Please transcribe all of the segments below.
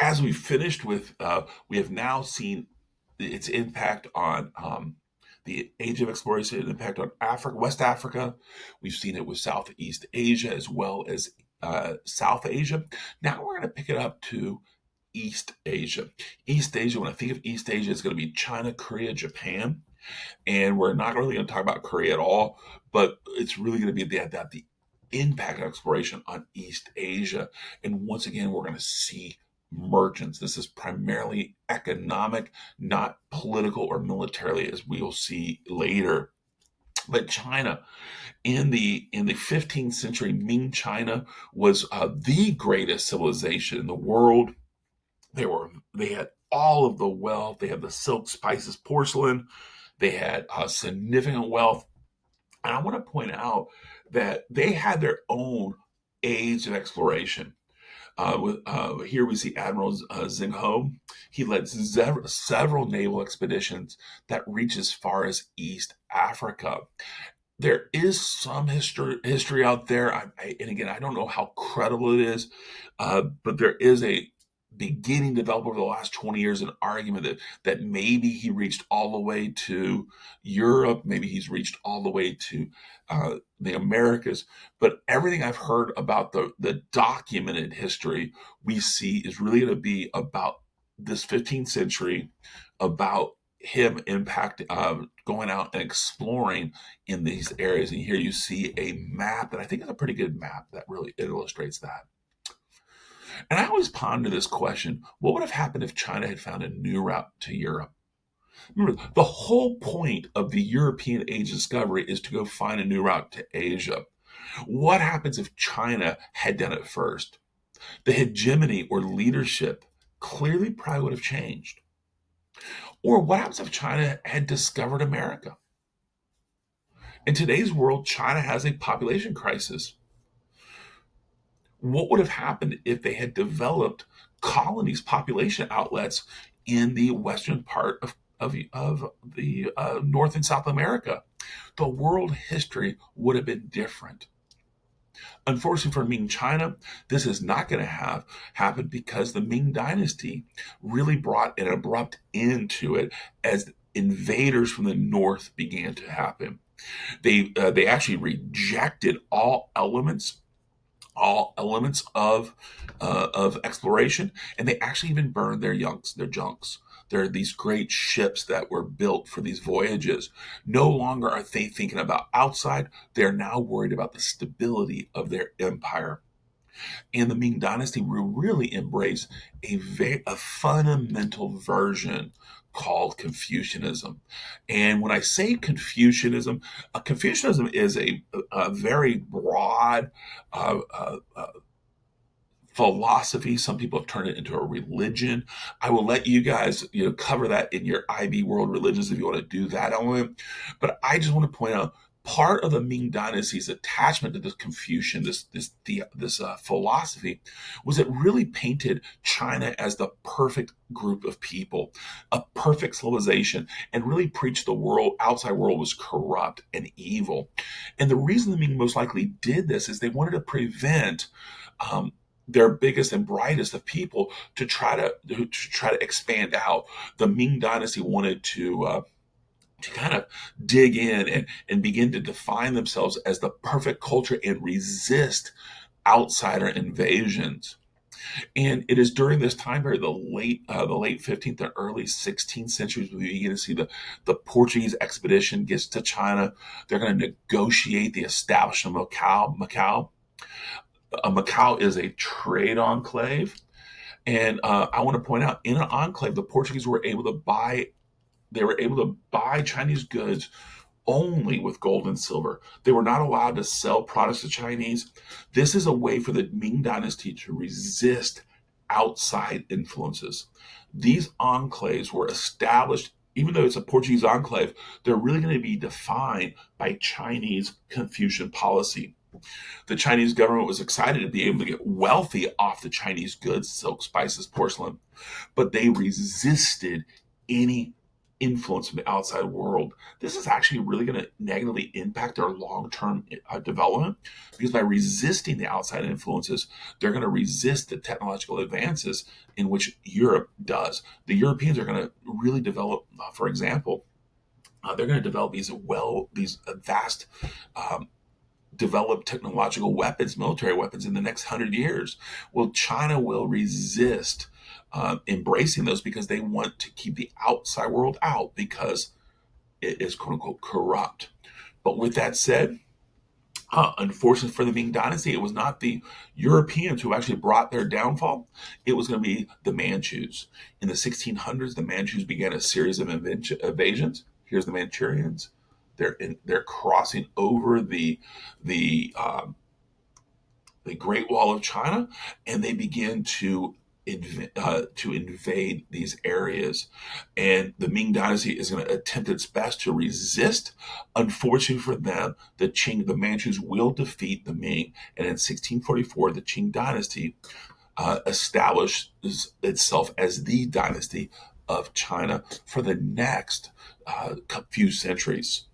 as we finished with, we have now seen its impact on the age of exploration, its impact on Africa, West Africa. We've seen it with Southeast Asia as well as South Asia. Now we're going to pick it up to East Asia. East Asia, when I think of East Asia, it's going to be China, Korea, Japan. And we're not really going to talk about Korea at all, but it's really going to be the impact of exploration on East Asia. And once again, we're going to see merchants. This is primarily economic, not political or militarily, as we will see later. But China, in the 15th century, Ming China was the greatest civilization in the world. They had all of the wealth. They had the silk, spices, porcelain. They had significant wealth. And I want to point out that they had their own age of exploration. Here we see Admiral Zheng Ho. He led several naval expeditions that reach as far as East Africa. There is some history out there, and again, I don't know how credible it is, but there is a beginning developed over the last 20 years an argument that maybe he reached all the way to Europe, maybe he's reached all the way to the Americas. But everything I've heard about the documented history we see is really going to be about this 15th century, about him impact going out and exploring in these areas. And here you see a map that I think is a pretty good map that really illustrates that. And I always ponder this question: what would have happened if China had found a new route to Europe? Remember, the whole point of the European age discovery is to go find a new route to Asia. What happens if China had done it first? The hegemony or leadership clearly probably would have changed. Or what happens if China had discovered America? In today's world, China has a population crisis. What would have happened if they had developed colonies, population outlets in the western part of the North and South America? The world history would have been different. Unfortunately for Ming China, this is not going to have happened because the Ming Dynasty really brought an abrupt end to it as invaders from the north began to happen. They actually rejected all elements of exploration, and they actually even burned their junks. There are these great ships that were built for these voyages. No longer are they thinking about outside; they're now worried about the stability of their empire. And the Ming Dynasty will really embrace a fundamental version called Confucianism. And when I say Confucianism, Confucianism is a very broad philosophy. Some people have turned it into a religion. I will let you guys, cover that in your IB World Religions if you want to do that element. But I just want to point out part of the Ming Dynasty's attachment to this Confucian, this philosophy, was it really painted China as the perfect group of people, a perfect civilization, and really preached the outside world was corrupt and evil. And the reason the Ming most likely did this is they wanted to prevent their biggest and brightest of people to try to expand out. The Ming Dynasty wanted to kind of dig in and begin to define themselves as the perfect culture and resist outsider invasions. And it is during this time period, the late 15th and early 16th centuries, we begin to see the Portuguese expedition gets to China. They're going to negotiate the establishment of Macau. Macau is a trade enclave. And I want to point out, in an enclave, the Portuguese were able to buy Chinese goods only with gold and silver. They were not allowed to sell products to Chinese. This is a way for the Ming Dynasty to resist outside influences. These enclaves were established, even though it's a Portuguese enclave, they're really going to be defined by Chinese Confucian policy. The Chinese government was excited to be able to get wealthy off the Chinese goods, silk, spices, porcelain, but they resisted any influence from the outside world, this is actually really going to negatively impact their long-term development, because by resisting the outside influences, they're going to resist the technological advances in which Europe does. The Europeans are going to really develop, for example, they're going to develop these vast developed technological weapons, military weapons, in the next 100 years. Well, China will resist embracing those because they want to keep the outside world out, because it is quote unquote corrupt. But with that said, unfortunately for the Ming Dynasty, it was not the Europeans who actually brought their downfall. It was going to be the Manchus. In the 1600s, the Manchus began a series of invasions. Here's the Manchurians. They're crossing over the Great Wall of China, and they begin to invade these areas. And the Ming Dynasty is going to attempt its best to resist. Unfortunately for them, the Manchus will defeat the Ming, and in 1644, the Qing Dynasty establishes itself as the dynasty of China for the next few centuries.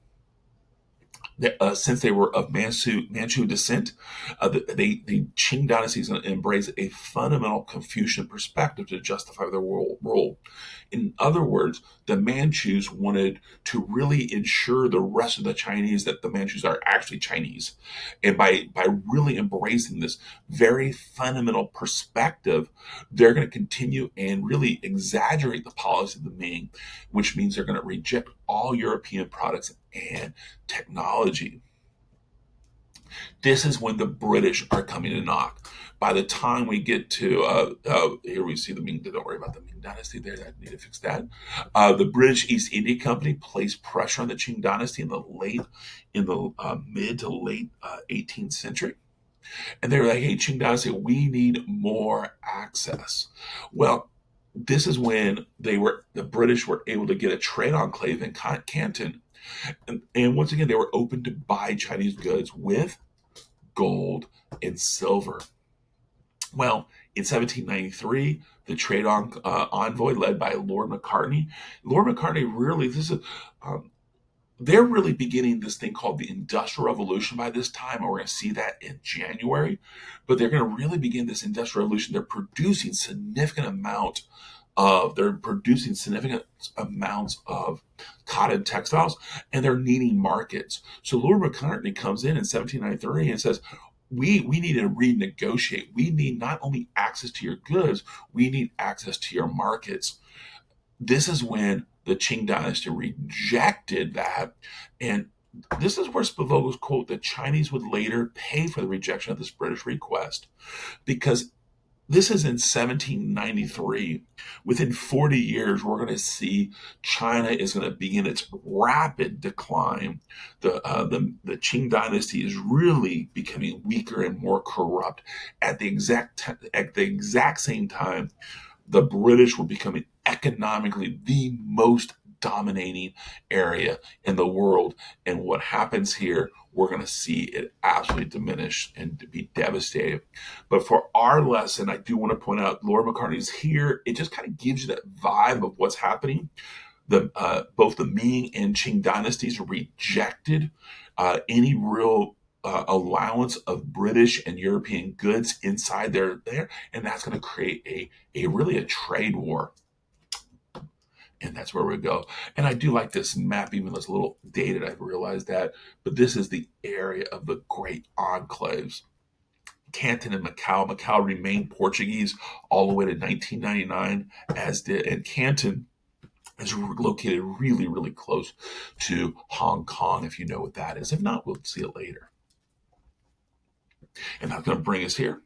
Since they were of Manchu descent, the Qing dynasty is going to embrace a fundamental Confucian perspective to justify their rule. In other words, the Manchus wanted to really ensure the rest of the Chinese that the Manchus are actually Chinese. And by really embracing this very fundamental perspective, they're going to continue and really exaggerate the policy of the Ming, which means they're going to reject all European products and technology. This is when the British are coming to knock. By the time we get to here, we see the Ming. Don't worry about the Ming Dynasty there. I need to fix that. The British East India Company placed pressure on the Qing Dynasty in the mid to late 18th century, and they were like, "Hey, Qing Dynasty, we need more access." Well, this is when the British were able to get a trade enclave in Canton. And once again, they were open to buy Chinese goods with gold and silver. Well, in 1793, the trade envoy led by Lord Macartney really, they're really beginning this thing called the Industrial Revolution by this time, and we're going to see that in January. But they're going to really begin this Industrial Revolution. They're producing significant amounts of cotton textiles, and they're needing markets. So Lord Macartney comes in 1793 and says, we need to renegotiate. We need not only access to your goods, we need access to your markets. This is when the Qing Dynasty rejected that, and this is where Spivogle's quote, "The Chinese would later pay for the rejection of this British request," because this is in 1793. Within 40 years, we're going to see China is going to begin its rapid decline. The Qing Dynasty is really becoming weaker and more corrupt. At the exact same time, the British were becoming economically the most dominating area in the world. And what happens here, we're going to see it absolutely diminish and be devastated. But for our lesson, I do want to point out Lord Macartney's here. It just kind of gives you that vibe of what's happening. Both the Ming and Qing dynasties rejected any real allowance of British and European goods inside there, and that's going to create a trade war. And that's where we go. And I do like this map, even though it's a little dated, I've realized that. But this is the area of the great enclaves. Canton and Macau. Macau remained Portuguese all the way to 1999, and Canton is located really, really close to Hong Kong, if you know what that is. If not, we'll see it later. And that's going to bring us here